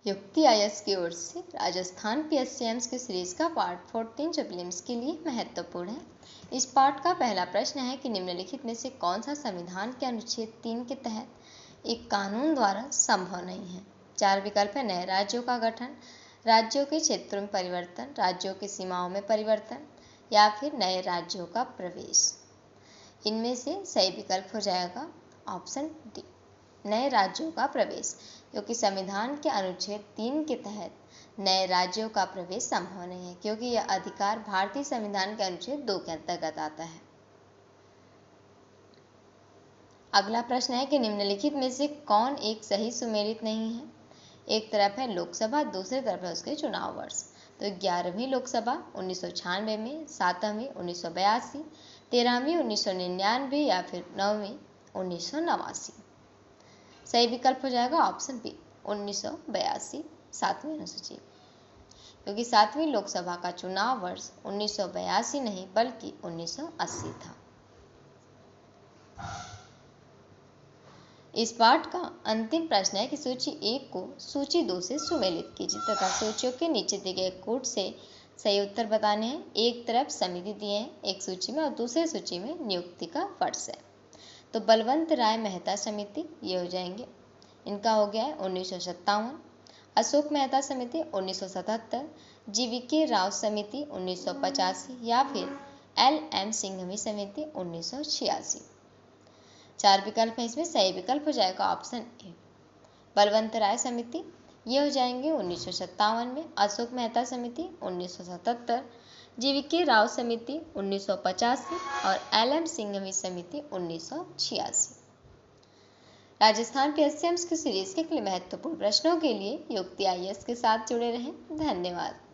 युक्ति आईएएस की ओर से राजस्थान पीएससीएम्स की सीरीज का पार्ट 14 जो प्रीलिम्स के लिए महत्वपूर्ण है। इस पार्ट का पहला प्रश्न है कि निम्नलिखित में से कौन सा संविधान के अनुच्छेद 3 के तहत एक कानून द्वारा संभव नहीं है। 4 विकल्प है। नए राज्यों का गठन, राज्यों के क्षेत्रों में परिवर्तन, राज्यों की सीमाओं में परिवर्तन या फिर नए राज्यों का प्रवेश। इनमें से सही विकल्प हो जाएगा ऑप्शन डी, नए राज्यों का प्रवेश, क्योंकि संविधान के अनुच्छेद 3 के तहत नए राज्यों का प्रवेश संभव नहीं है, क्योंकि यह अधिकार भारतीय संविधान के अनुच्छेद 2 के अंतर्गत आता है। अगला प्रश्न है कि निम्नलिखित में से कौन एक सही सुमेलित नहीं है। एक तरफ है लोकसभा, दूसरी तरफ है उसके चुनाव वर्ष। तो 11वीं लोकसभा 1996 में, 7वीं 1982, 13वीं 1999 या फिर 9वीं 1989। सही विकल्प हो जाएगा ऑप्शन बी 1982, 7वीं अनुसूची, क्योंकि 7वीं लोकसभा का चुनाव वर्ष 1982 नहीं बल्कि 1980 था। इस पाठ का अंतिम प्रश्न है कि सूची 1 को सूची 2 से सुमेलित कीजिए तथा सूचियों के नीचे दिए गए कोड से सही उत्तर बताने हैं। एक तरफ समिति दिए हैं एक सूची में और दूसरी सूची में नियुक्ति का वर्ष है। तो बलवंत राय मेहता समिति ये हो जाएंगे, इनका हो गया है 1957। अशोक मेहता समिति 1977, जीवीके राव समिति 1985 या फिर LM सिंघवी समिति 1986। 4 विकल्प है, इसमें सही विकल्प हो जाएगा ऑप्शन ए, बलवंत राय समिति ये हो जाएंगे 1957 में, अशोक मेहता समिति 1977, जीवीके राव समिति 1985 और LM सिंघवी समिति 1986। राजस्थान पीएससीएम्स की सीरीज के लिए महत्वपूर्ण प्रश्नों के लिए युक्ति आईएएस के साथ जुड़े रहें। धन्यवाद।